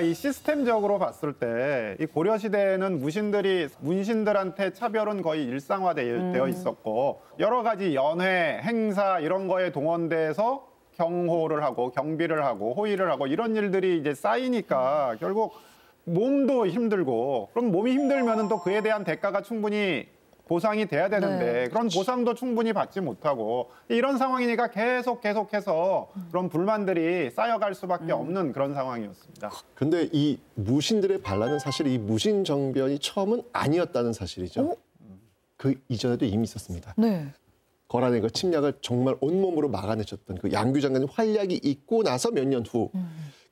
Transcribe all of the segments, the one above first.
이 시스템적으로 봤을 때 이 고려 시대에는 문신들한테 차별은 거의 일상화되어 있었고 여러 가지 연회, 행사 이런 거에 동원돼서 경호를 하고 경비를 하고 호위를 하고 이런 일들이 이제 쌓이니까 결국 몸도 힘들고 그럼 몸이 힘들면은 또 그에 대한 대가가 충분히 보상이 돼야 되는데 그런 보상도 충분히 받지 못하고 이런 상황이니까 계속해서 그런 불만들이 쌓여갈 수밖에 없는 그런 상황이었습니다. 근데 이 무신들의 반란은 사실 이 무신 정변이 처음은 아니었다는 사실이죠. 그 이전에도 이미 있었습니다. 네. 거란의 그 침략을 정말 온몸으로 막아내셨던 그 양규 장관의 활약이 있고 나서 몇 년 후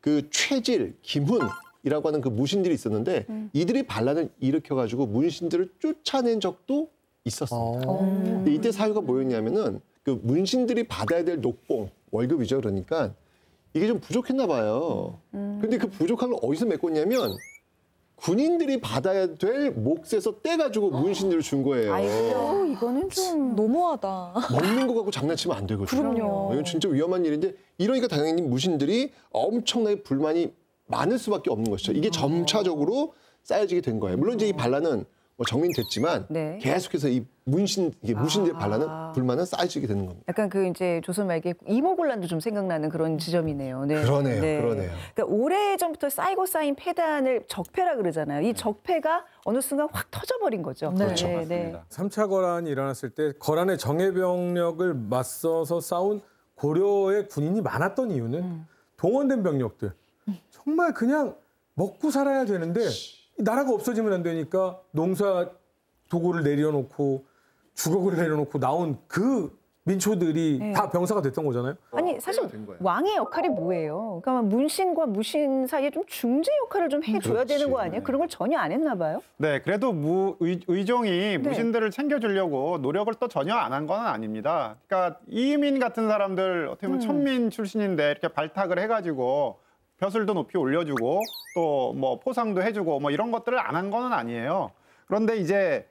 그 최질, 김훈이라고 하는 그 무신들이 있었는데 이들이 반란을 일으켜가지고 문신들을 쫓아낸 적도 있었습니다. 근데 이때 사유가 뭐였냐면은 그 문신들이 받아야 될 녹봉, 월급이죠. 그러니까 이게 좀 부족했나 봐요. 근데 그 부족한 걸 어디서 메꿨냐면 군인들이 받아야 될 몫에서 떼가지고 문신들을 준 거예요. 아이고, 이거는 좀 너무하다. 먹는 거 갖고 장난치면 안 되거든요. 그럼요. 이건 진짜 위험한 일인데 이러니까 당연히 무신들이 엄청나게 불만이 많을 수밖에 없는 것이죠. 이게 점차적으로 쌓여지게 된 거예요. 물론 이제 이 반란은 뭐 정리됐지만 계속해서 이 무신들의 반란은 불만은 쌓여지게 되는 겁니다. 약간 그 이제 조선 말기에 이모곤란도 좀 생각나는 그런 지점이네요. 네. 그러네요. 그러니까 오래전부터 쌓이고 쌓인 폐단을 적폐라 그러잖아요. 이 적폐가 어느 순간 확 터져버린 거죠. 그렇죠. 맞습니다. 3차 거란이 일어났을 때 거란의 정예병력을 맞서서 싸운 고려의 군인이 많았던 이유는 동원된 병력들. 정말 그냥 먹고 살아야 되는데 나라가 없어지면 안 되니까 농사 도구를 내려놓고 주걱을 내려놓고 나온 그 민초들이 다 병사가 됐던 거잖아요. 아니 사실 왕의 역할이 뭐예요? 그러니까 문신과 무신 사이에 좀 중재 역할을 좀 해줘야 되는 거 아니에요? 그런 걸 전혀 안 했나 봐요? 네, 그래도 의종이 무신들을 챙겨주려고 노력을 또 전혀 안 한 건 아닙니다. 그러니까 이민 같은 사람들 어떻게 보면 천민 출신인데 이렇게 발탁을 해가지고 벼슬도 높이 올려주고 또 뭐 포상도 해주고 뭐 이런 것들을 안 한 건 아니에요. 그런데 이제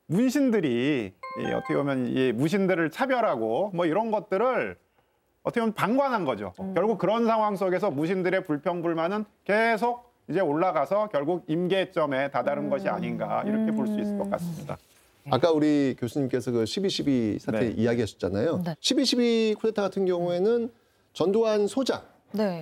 문신들이 어떻게 보면 이 무신들을 차별하고 뭐 이런 것들을 어떻게 보면 방관한 거죠. 결국 그런 상황 속에서 무신들의 불평불만은 계속 이제 올라가서 결국 임계점에 다다른 것이 아닌가 이렇게 볼 수 있을 것 같습니다. 아까 우리 교수님께서 그 12.12 사태 이야기하셨잖아요. 12.12 쿠데타 같은 경우에는 전두환 소장,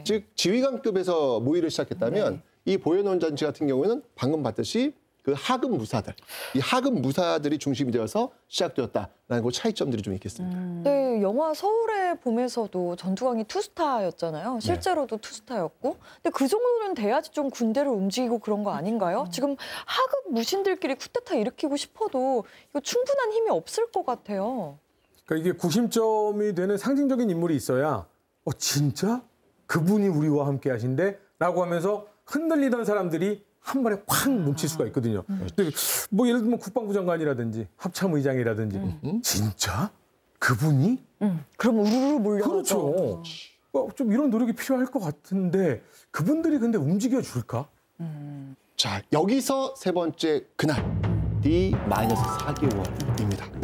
즉 지휘관급에서 모의를 시작했다면 이 보현원 잔치 같은 경우에는 방금 봤듯이 그 하급 무사들, 이 하급 무사들이 중심이 되어서 시작되었다라는 그 차이점들이 좀 있겠습니다. 네, 영화 서울의 봄에서도 전두광이 투스타였잖아요. 실제로도 투스타였고. 근데 그 정도는 돼야지 좀 군대를 움직이고 그런 거 아닌가요? 지금 하급 무신들끼리 쿠데타 일으키고 싶어도 이거 충분한 힘이 없을 것 같아요. 그러니까 이게 구심점이 되는 상징적인 인물이 있어야 진짜? 그분이 우리와 함께 하신대? 라고 하면서 흔들리던 사람들이 한 번에 확 뭉칠 수가 있거든요. 근데 뭐 예를 들면 국방부 장관이라든지 합참의장이라든지 진짜? 그분이? 그럼 우르르 몰려가죠. 그렇죠. 좀 이런 노력이 필요할 것 같은데 그분들이 근데 움직여줄까? 자, 여기서 세 번째 그날 D-4개월입니다.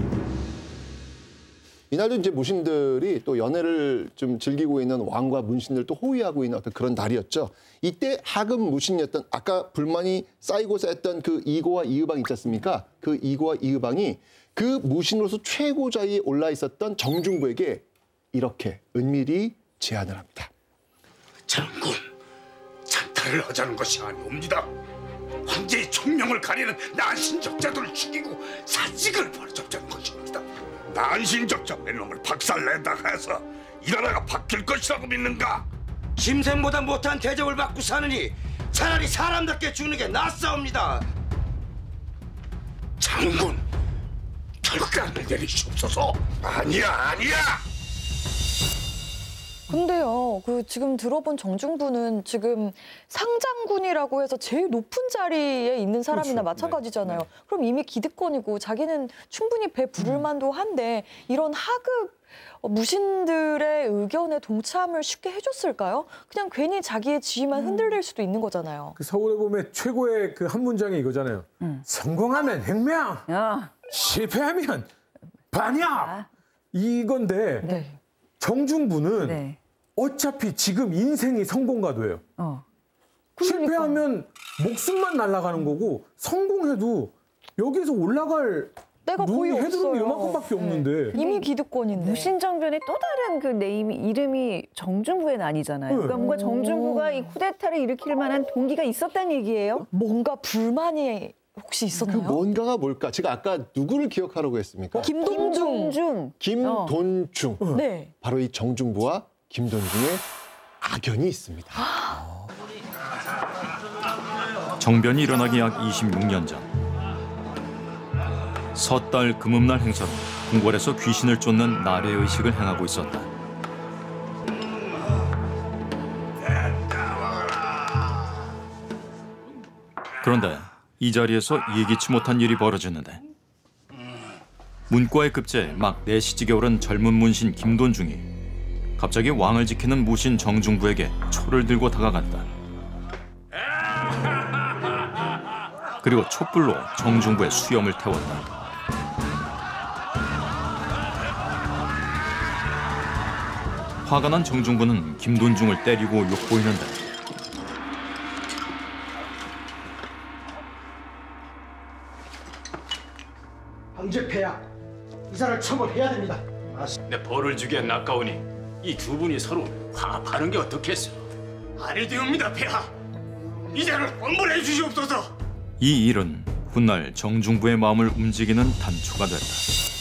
이날도 이제 무신들이 또 연애를 좀 즐기고 있는 왕과 문신들 또 호위하고 있는 어떤 그런 날이었죠. 이때 하급 무신이었던 아까 불만이 쌓이고 쌓였던 그 이고와 이의방 있지 않습니까? 그 이고와 이의방이 그 무신으로서 최고자리에 올라 있었던 정중부에게 이렇게 은밀히 제안을 합니다. 장군, 찬탈을 하자는 것이 아니옵니다. 황제의 총명을 가리는 난신적자들을 죽이고 사직을 벌여잡자는 것입니다. 난신적자 몇 놈을 박살낸다 해서 이 나라가 바뀔 것이라고 믿는가? 짐승보다 못한 대접을 받고 사느니 차라리 사람답게 죽는 게 낫사옵니다. 장군, 결단을 내리시옵소서. 아니야. 근데요, 그 지금 들어본 정중부는 지금 상장군이라고 해서 제일 높은 자리에 있는 사람이나 마찬가지잖아요. 그럼 이미 기득권이고 자기는 충분히 배 부를 만도 한데 이런 하급 무신들의 의견에 동참을 쉽게 해줬을까요? 그냥 괜히 자기의 지위만 흔들릴 수도 있는 거잖아요. 그 서울의 봄의 최고의 그 한 문장이 이거잖아요. 성공하면 혁명, 실패하면 반역. 이건데 정중부는 어차피 지금 인생이 성공가도예요. 실패하면 목숨만 날아가는 거고 성공해도 여기서 올라갈 때가 거의 헤드룸이 없어요. 요만큼밖에 없는데. 이미 기득권인데. 무신정변의 또 다른 그 네임이 이름이 정중부의 난이잖아요. 그러니까 뭔가 정중부가 이 쿠데타를 일으킬 만한 동기가 있었다는 얘기예요? 뭔가 불만이 혹시 그 있었나요? 뭔가가 뭘까? 제가 아까 누구를 기억하라고 했습니까? 김동중. 김돈중. 네. 바로 이 정중부와 김돈중의 악연이 있습니다. 정변이 일어나기 약 26년 전. 섣달 금음날 행사로 궁궐에서 귀신을 쫓는 나래의식을 행하고 있었다. 그런데 이 자리에서 예기치 못한 일이 벌어지는데 문과의 급제에 막 내시직에 오른 젊은 문신 김돈중이 갑자기 왕을 지키는 무신 정중부에게 초를 들고 다가갔다. 그리고 촛불로 정중부의 수염을 태웠다. 화가 난 정중부는 김돈중을 때리고 욕보이는데 황제폐하, 이사를 처벌해야 됩니다. 내 벌을 주기엔 아까우니 이 두 분이 서로 화합하는 게 어떻겠어? 아니 되옵니다, 폐하. 이자를 엄벌해 주시옵소서. 이 일은 훗날 정중부의 마음을 움직이는 단초가 됐다.